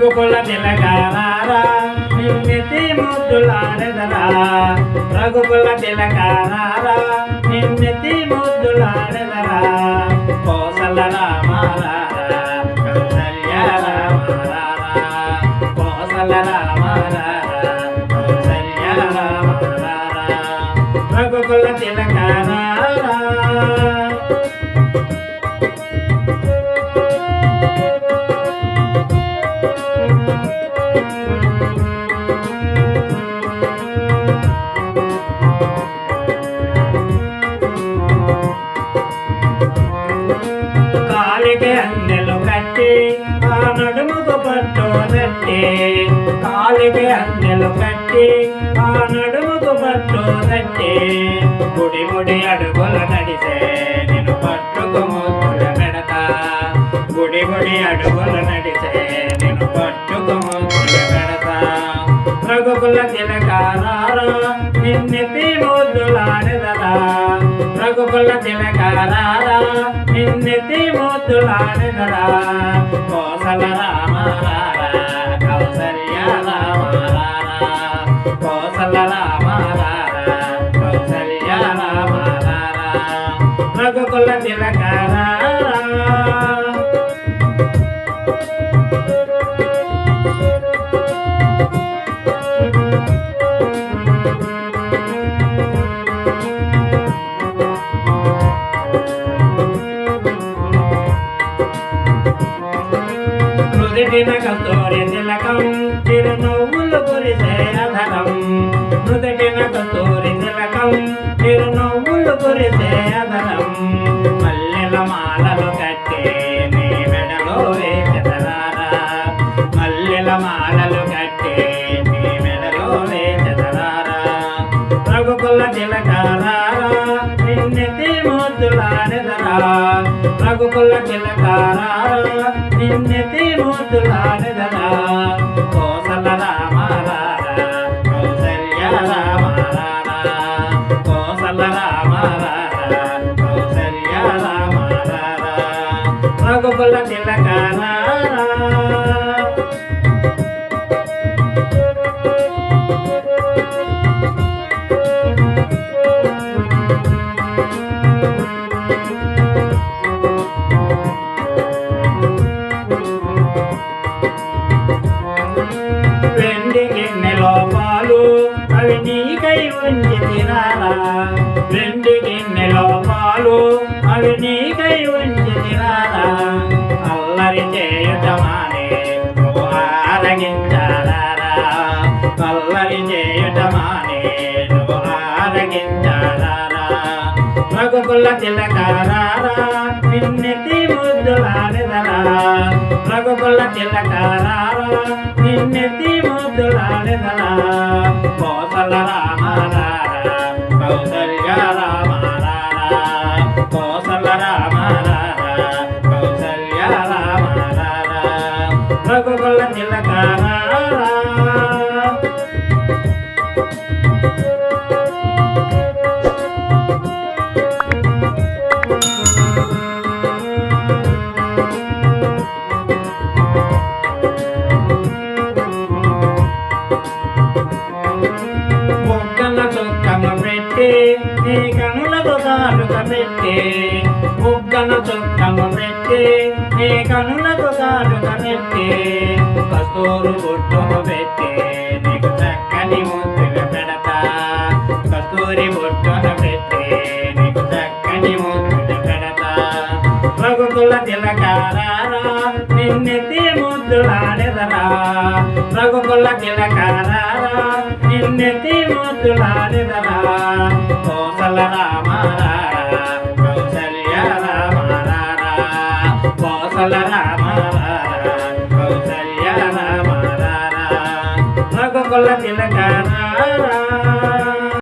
రఘుకుల తిలకారా నిన్నెత్తి ముద్దులాడెదరా రఘుకుల తిలకారా నిన్నెత్తి ముద్దులాడెదరా కోసల రామారా కౌసల్య రామారా కోసల రామారా కౌసల్య రామారా రఘుకుల తిలకారా కాలికి అందెలు కట్టి ఆ నడుముకు పట్టు తట్టి కాలికి అందెలు కట్టి ఆ నడుముకు పట్టు తట్టి ముడి ముడి అడుగుల నడిసే నేను పట్టుకు ముద్దులు పెడతా ముడి ముడి అడుగుల నడిసే నేను పట్టుకు ముద్దులు పెడతా రఘుకుల తిలకారా నిన్నెత్తి ముద్దులాడెదరా రఘుకుల తిలకారా నిన్నెత్తి ముద్దులాడెదరా కోసల రామారా కౌసల్య రామారా కోసల రామారా కౌసల్య రామారా రఘుకుల తిలకారా నుదిటిన కస్తూరి తిలకం చిరునవ్వులు కురిసే అధరం నుదిటిన కస్తూరి తిలకం చిరునవ్వులు కురిసే అధరం మల్లెల మాలలు కట్టే నీ మెడలో వేసెదరారా మల్లెల మాలలు కట్టే నీ మెడలో వేసెదరారా రఘుకుల తిలకారా నిన్నెత్తి ముద్దులాడెదరా రఘుకుల తిలకారా నిన్నెత్తి ముద్దులాడెదరా కోసల రామారా కౌసల్య రామారా కోసల రామారా కౌసల్య రామారా రఘుకుల తిలకారా వెండి గిన్నెలో పాలు అవి నీకై ఉంచి తినాలా వెండి గిన్నెలో పాలు అవి నీకై ఉంచి తినాలా అల్లరి చేయటమానే నువ్వు ఆరగించాలా అల్లరి చేయటమానే నువ్వు ఆరగించాలా రఘుకుల తిలకారా నిన్నెత్తి ముద్దులాడెదరా రఘుకుల తిలకారా నిన్నెత్తి ముద్దులాడెదరా కోసల రామారా కౌసల్య రామారా కోసల రామారా కౌసల్య రామారా రఘుకుల తిలకారా నీ కనులకు కాటుక పెట్టి బుగ్గన చుక్కము పెట్టి నీ కనులకు కాటుక పెట్టి కస్తూరు బొట్టును పెట్టి నీకు చక్కని ముద్దులు పెడతా కస్తూరి బొట్టును పెట్టి నీకు చక్కని ముద్దులు పెడతా రఘుకుల తిలకారా నిన్నెత్తి ముద్దులాడెదరా రఘుకుల తిలకారా నిన్నెత్తి ముద్దులాడెదరా కోసల రామారా